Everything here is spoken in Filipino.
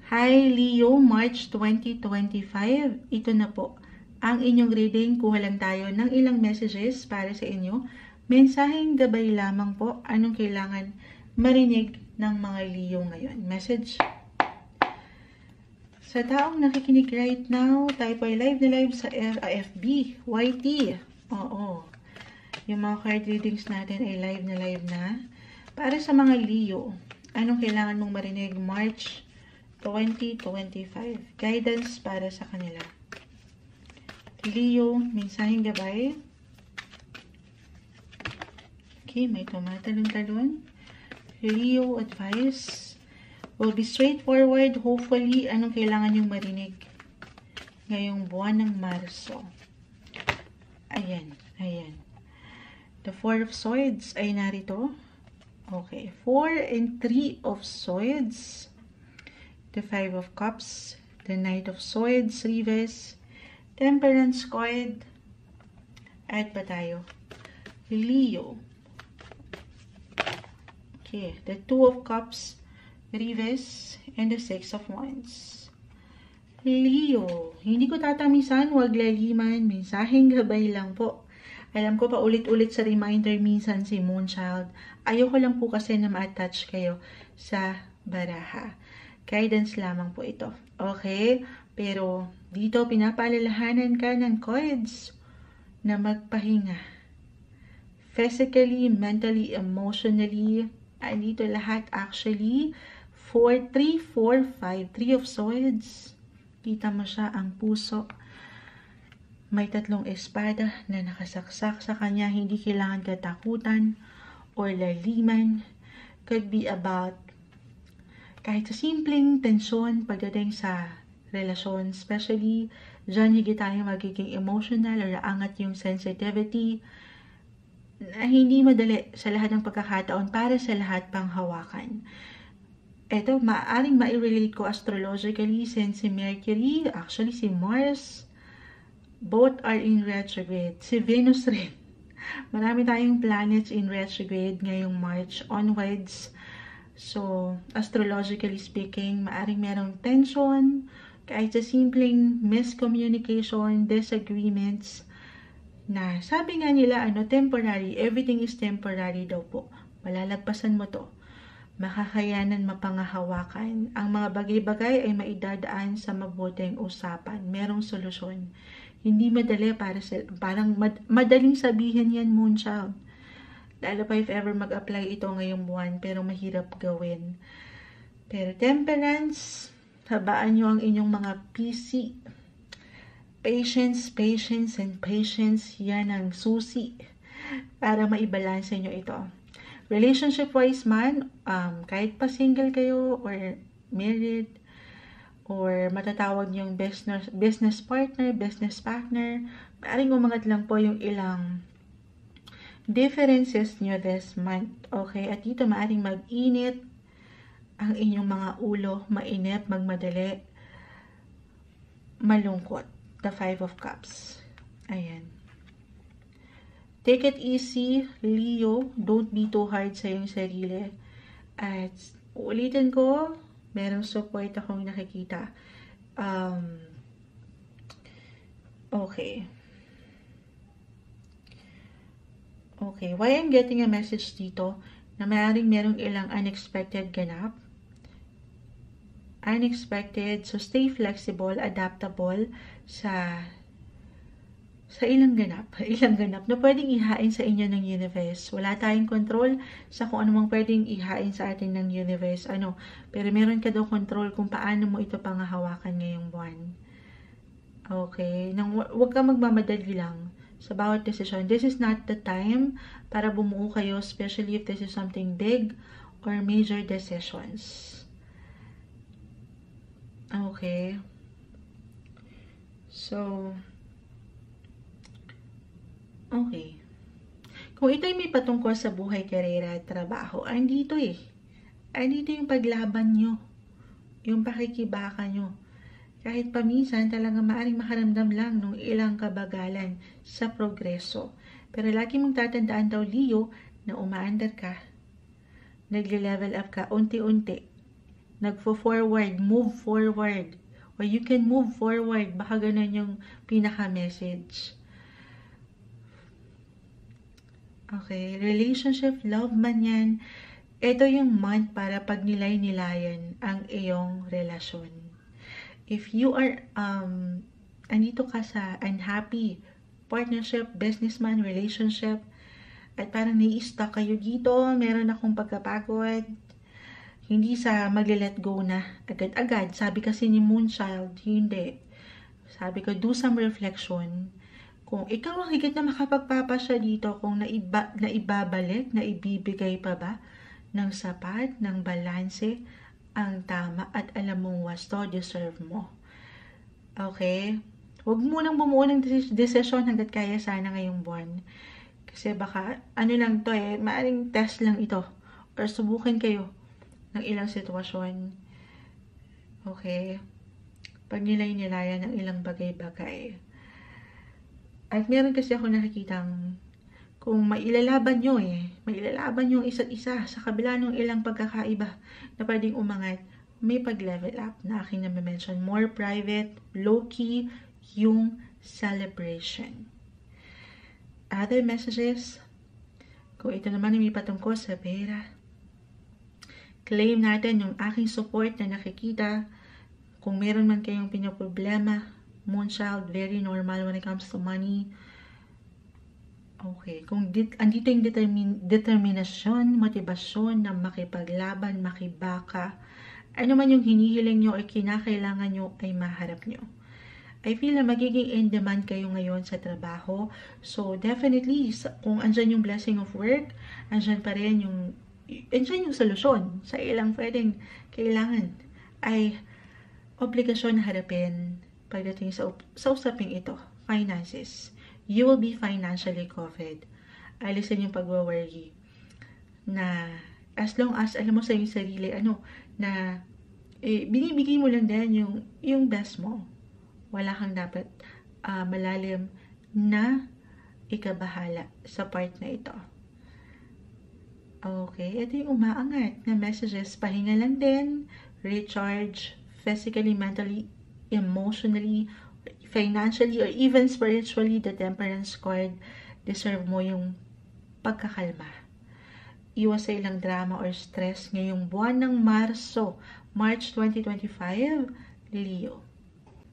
Hi Leo, March 2025. Ito na po ang inyong reading. Kuha lang tayo ng ilang messages para sa inyo. Mensaheng gabay lamang po. Anong kailangan marinig ng mga Leo ngayon? Message. Sa taong nakikinig right now, tayo po ay live na live sa FB, YT. Oo. Yung mga card readings natin ay live na. Para sa mga Leo, anong kailangan mong marinig March 2025. Guidance para sa kanila. Leo, mensaheng gabay. Okay, may tumatalon-talon. Leo, advice. Will be straightforward. Hopefully, anong kailangan yung marinig ngayong buwan ng Marso. Ayan. The Four of Swords ay narito. Okay, 4 and 3 of Swords. The Five of Cups, the Knight of Swords, Reverse, Temperance card, at pa tayo? Leo. Okay, the Two of Cups, Reverse, and the Six of Wands. Leo, hindi ko tatamisan, huwag laliman, mensaheng gabay lang po. Alam ko pa ulit-ulit sa reminder minsan si Moonchild. Ayoko lang po kasi na ma-attach kayo sa baraha. Guidance lamang po ito. Okay? Pero dito pinapaalalahanan ka ng cards na magpahinga. Physically, mentally, emotionally. Andito lahat actually. 4, 3, 4, 5. 3 of Swords. Kita mo siya ang puso. May 3 espada na nakasaksak sa kanya. Hindi kailangan katakutan or laliman. Could be about kahit sa simpleng tensyon pagdating sa relasyon, especially dyan higit tayo magiging emotional or angat yung sensitivity na hindi madali sa lahat ng pagkakataon para sa lahat pang hawakan. Ito, maaaring ma-relate ko astrologically since si Mercury, actually si Mars, both are in retrograde. Si Venus rin. Marami tayong planets in retrograde ngayong March onwards. So, astrologically speaking, maaring merong tension, kahit sa simpleng miscommunication, disagreements, na sabi nga nila, temporary, everything is temporary daw po. Malalagpasan mo to. Makakayanan, mapangahawakan. Ang mga bagay-bagay ay maidadaan sa mabuting usapan. Merong solusyon. Hindi madali parang madaling sabihin yan, Moonchild. Lalo pa if ever mag-apply ito ngayong buwan, pero mahirap gawin. Pero Temperance, habaan nyo ang inyong mga PC. Patience, and patience, yan ang susi para maibalanse nyo ito. Relationship-wise man, kahit pa single kayo or married, or matatawag nyo yung business partner, maaaring umangat lang po yung ilang differences nyo this month. Okay? At dito maaaring mag-init ang inyong mga ulo, mainit, magmadali, malungkot. The Five of Cups. Ayan. Take it easy, Leo. Don't be too hard sa iyong sarili. At ulitin ko, merong support akong nakikita. Okay. Okay, why I'm getting a message dito na maaaring merong ilang unexpected ganap. Unexpected, so stay flexible, adaptable sa ilang ganap na pwedeng ihain sa inyo ng universe. Wala tayong control sa kung ano mang pwedeng ihain sa atin ng universe. Pero meron ka daw control kung paano mo ito pangahawakan ngayong buwan. Okay, huwag ka magmamadali lang sa bawat decision. This is not the time para bumuo kayo, especially if this is something big or major decisions. Okay. So, okay. Kung ito'y may patungkol sa buhay, karera at trabaho, andito andito yung paglaban nyo. Yung pakikibaka nyo. Kahit paminsan talaga maaaring makaramdam lang ng ilang kabagalan sa progreso. Pero lagi mong tatandaan daw, Leo, na umaandar ka. Nagle-level up ka unti-unti. nagfo-forward, move forward. Or you can move forward. Baka ganun yung pinaka-message. Okay, relationship, love man yan. Ito yung month para pag nilay-nilayan ang iyong relasyon. If you are, andito ka sa unhappy partnership, businessman, relationship, at parang nai-stuck kayo dito, meron akong pagkapagod, hindi sa magle-let go na agad-agad. Sabi kasi ni Moonchild, hindi. Sabi ko, do some reflection. Kung ikaw ang higit na makapagpapasya dito, kung naibabalik, naibibigay pa ba ng sapat, ng balanse, ang tama, at alam mong wasto, deserve mo. Okay? Huwag mo nang bumuo ng desisyon hanggat kaya sana ngayong buwan. Kasi baka, ano lang to maaring test lang ito. Or subukin kayo ng ilang sitwasyon. Okay? Pag nilay-nilayan ng ilang bagay-bagay. At meron kasi ako nakikitang kung mailalaban nyo mailalaban yung isa't isa sa kabila ng ilang pagkakaiba na pwedeng umangat, may pag-level up na aking na-mention. More private, low-key, yung celebration. Other messages, kung ito naman ay may patungkol sa pera, claim natin yung aking support na nakikita. Kung meron man kayong pinaproblema, Moonchild, very normal when it comes to money. Okay, kung andito yung determinasyon, motibasyon na makipaglaban, makibaka, ano man yung hinihiling nyo ay kinakailangan nyo ay maharap nyo. I feel na magiging in demand kayo ngayon sa trabaho. So, definitely, kung andyan yung blessing of work, andyan pa rin yung solusyon sa ilang pwedeng kailangan ay obligasyon na harapin pagdating sa usaping ito, finances. You will be financially covered. Alisin yung pagwaworry na as long as alam mo sa iyong sarili, na binibigay mo lang din yung best mo. Wala kang dapat malalim na ikabahala sa part na ito. Okay, ito yung umaangat na messages. Pahinga lang din, recharge, physically, mentally, emotionally, financially, or even spiritually. The Temperance card, deserve mo yung pagkakalma. Iwas sa ilang drama or stress ngayong buwan ng March 2025, Leo.